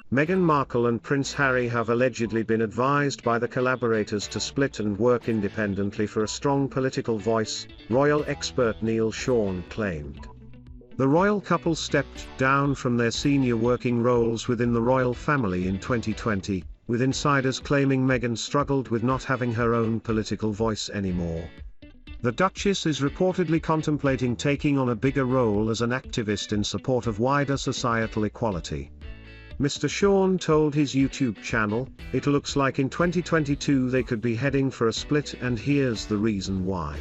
Meghan Markle and Prince Harry have allegedly been advised by the collaborators to split and work independently for a strong political voice, royal expert Neil Sean claimed. The royal couple stepped down from their senior working roles within the royal family in 2020, with insiders claiming Meghan struggled with not having her own political voice anymore. The Duchess is reportedly contemplating taking on a bigger role as an activist in support of wider societal equality. Mr. Sean told his YouTube channel, "It looks like in 2022 they could be heading for a split, and here's the reason why.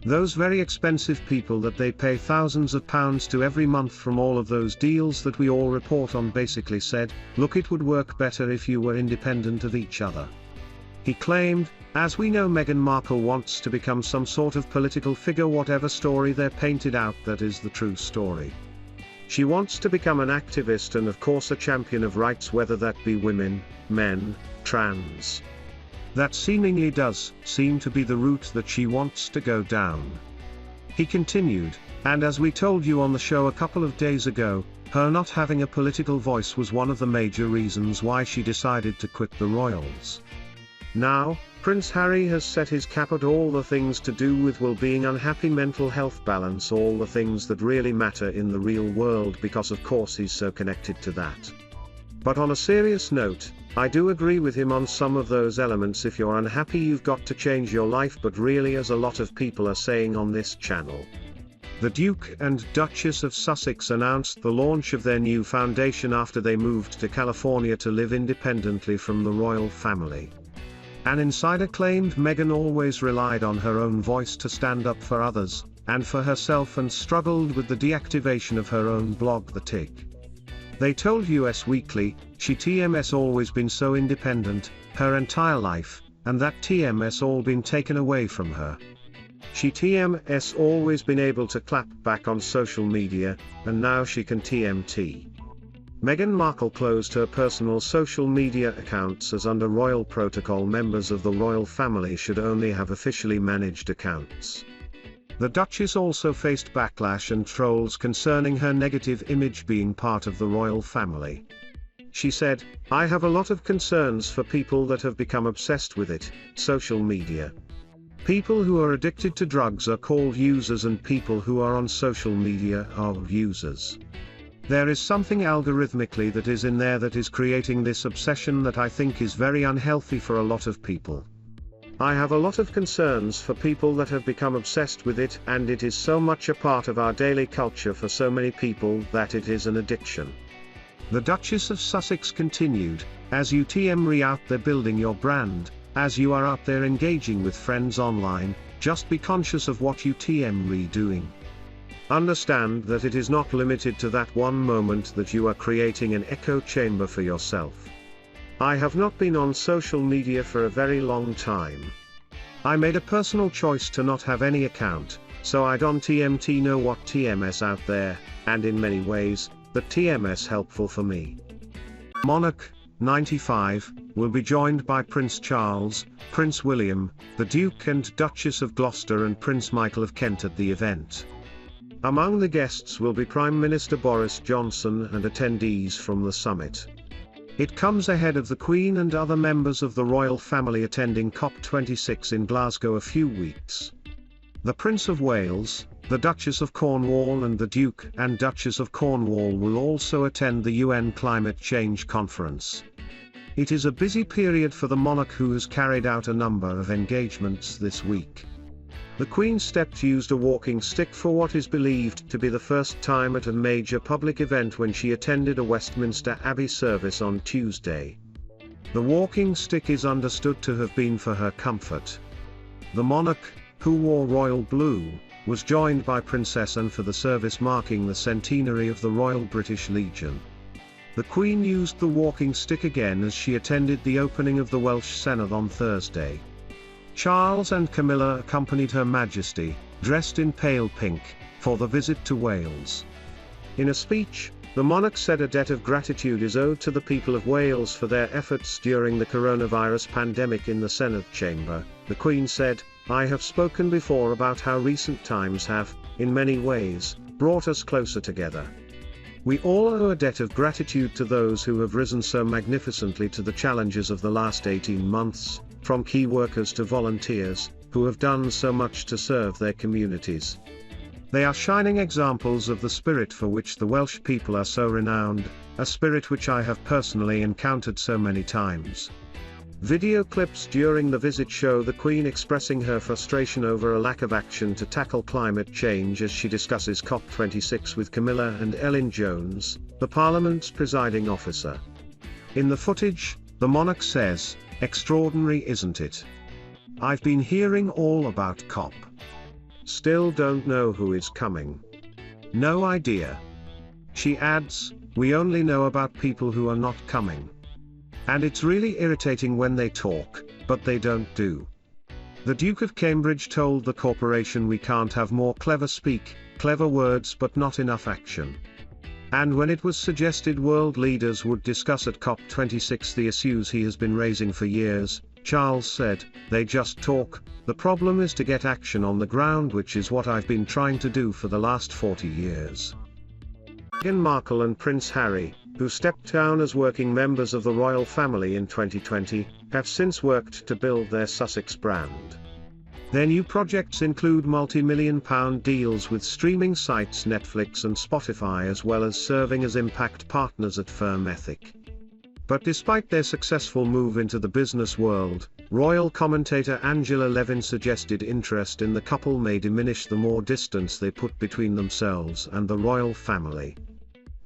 Those very expensive people that they pay thousands of pounds to every month from all of those deals that we all report on basically said, look, it would work better if you were independent of each other." He claimed, "As we know, Meghan Markle wants to become some sort of political figure, whatever story they're painted out, that is the true story. She wants to become an activist and of course a champion of rights, whether that be women, men, trans. That seemingly does seem to be the route that she wants to go down." He continued, "And as we told you on the show a couple of days ago, her not having a political voice was one of the major reasons why she decided to quit the royals. Now, Prince Harry has set his cap at all the things to do with well-being, unhappy mental health, balance, all the things that really matter in the real world, because of course he's so connected to that. But on a serious note, I do agree with him on some of those elements. If you're unhappy, you've got to change your life, but really, as a lot of people are saying on this channel." The Duke and Duchess of Sussex announced the launch of their new foundation after they moved to California to live independently from the royal family. An insider claimed Meghan always relied on her own voice to stand up for others, and for herself, and struggled with the deactivation of her own blog, The Tig. They told US Weekly, "She TMS always been so independent, her entire life, and that TMS all been taken away from her. She TMS always been able to clap back on social media, and now she can TMT." Meghan Markle closed her personal social media accounts, as under royal protocol members of the royal family should only have officially managed accounts. The Duchess also faced backlash and trolls concerning her negative image being part of the royal family. She said, "I have a lot of concerns for people that have become obsessed with it, social media. People who are addicted to drugs are called users, and people who are on social media are users. There is something algorithmically that is in there that is creating this obsession that I think is very unhealthy for a lot of people. I have a lot of concerns for people that have become obsessed with it, and it is so much a part of our daily culture for so many people that it is an addiction." The Duchess of Sussex continued, "As you TM out there building your brand, as you are out there engaging with friends online, just be conscious of what you TM doing. Understand that it is not limited to that one moment, that you are creating an echo chamber for yourself. I have not been on social media for a very long time. I made a personal choice to not have any account, so I don't TMT know what TMS out there, and in many ways, that TMS helpful for me." Monarch, 95, will be joined by Prince Charles, Prince William, the Duke and Duchess of Gloucester and Prince Michael of Kent at the event. Among the guests will be Prime Minister Boris Johnson and attendees from the summit. It comes ahead of the Queen and other members of the royal family attending COP26 in Glasgow a few weeks. The Prince of Wales, the Duchess of Cornwall and the Duke and Duchess of Cornwall will also attend the UN Climate Change Conference. It is a busy period for the monarch, who has carried out a number of engagements this week. The Queen used a walking stick for what is believed to be the first time at a major public event when she attended a Westminster Abbey service on Tuesday. The walking stick is understood to have been for her comfort. The monarch, who wore royal blue, was joined by Princess Anne for the service marking the centenary of the Royal British Legion. The Queen used the walking stick again as she attended the opening of the Welsh Senedd on Thursday. Charles and Camilla accompanied Her Majesty, dressed in pale pink, for the visit to Wales. In a speech, the monarch said a debt of gratitude is owed to the people of Wales for their efforts during the coronavirus pandemic in the Senedd chamber. The Queen said, "I have spoken before about how recent times have, in many ways, brought us closer together. We all owe a debt of gratitude to those who have risen so magnificently to the challenges of the last 18 months, from key workers to volunteers, who have done so much to serve their communities. They are shining examples of the spirit for which the Welsh people are so renowned, a spirit which I have personally encountered so many times. Video clips during the visit show the Queen expressing her frustration over a lack of action to tackle climate change as she discusses COP26 with Camilla and Elin Jones, the Parliament's presiding officer. In the footage, the monarch says, "Extraordinary, isn't it? I've been hearing all about COP. Still don't know who is coming. No idea." She adds, "We only know about people who are not coming. And it's really irritating when they talk, but they don't do." The Duke of Cambridge told the corporation we can't have more clever words but not enough action. And when it was suggested world leaders would discuss at COP26 the issues he has been raising for years, Charles said, "They just talk, the problem is to get action on the ground, which is what I've been trying to do for the last 40 years. Meghan Markle and Prince Harry, who stepped down as working members of the royal family in 2020, have since worked to build their Sussex brand. Their new projects include multi-million-pound deals with streaming sites Netflix and Spotify, as well as serving as impact partners at Firm Ethic. But despite their successful move into the business world, royal commentator Angela Levin suggested interest in the couple may diminish the more distance they put between themselves and the royal family.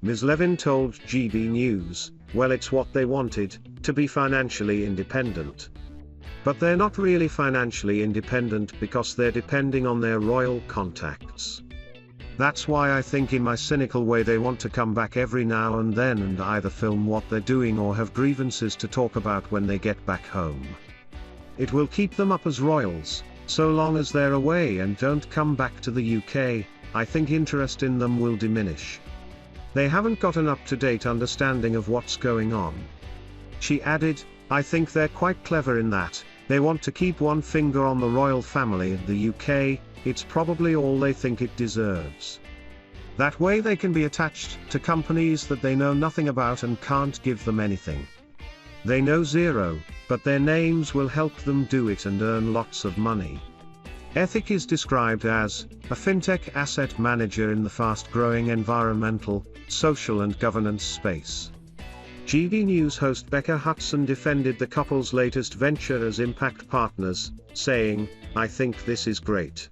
Ms. Levin told GB News, "Well, it's what they wanted, to be financially independent. But they're not really financially independent because they're depending on their royal contacts. That's why I think in my cynical way they want to come back every now and then and either film what they're doing or have grievances to talk about when they get back home. It will keep them up as royals, so long as they're away and don't come back to the UK, I think interest in them will diminish. They haven't got an up-to-date understanding of what's going on." She added, "I think they're quite clever in that, they want to keep one finger on the royal family in the UK, it's probably all they think it deserves. That way they can be attached to companies that they know nothing about and can't give them anything. They know zero, but their names will help them do it and earn lots of money." Ethic is described as a fintech asset manager in the fast-growing environmental, social and governance space. GB News host Becca Hudson defended the couple's latest venture as impact partners, saying, "I think this is great.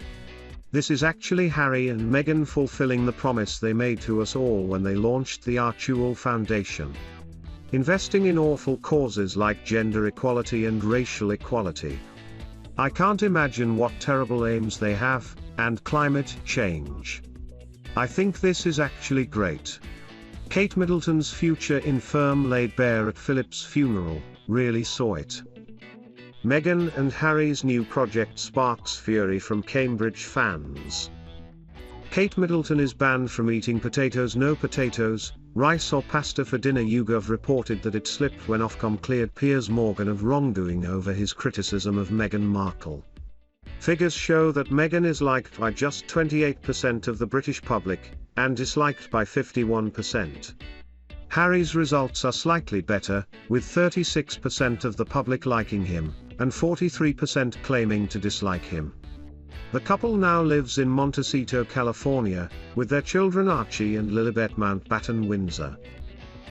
This is actually Harry and Meghan fulfilling the promise they made to us all when they launched the Archewell Foundation. Investing in awful causes like gender equality and racial equality. I can't imagine what terrible aims they have, and climate change. I think this is actually great." Kate Middleton's future in Firm laid bare at Philip's funeral, really saw it. Meghan and Harry's new project sparks fury from Cambridge fans. Kate Middleton is banned from eating potatoes, no potatoes, rice or pasta for dinner. YouGov reported that it slipped when Ofcom cleared Piers Morgan of wrongdoing over his criticism of Meghan Markle. Figures show that Meghan is liked by just 28% of the British public, and disliked by 51%. Harry's results are slightly better, with 36% of the public liking him, and 43% claiming to dislike him. The couple now lives in Montecito, California, with their children Archie and Lilibet Mountbatten Windsor.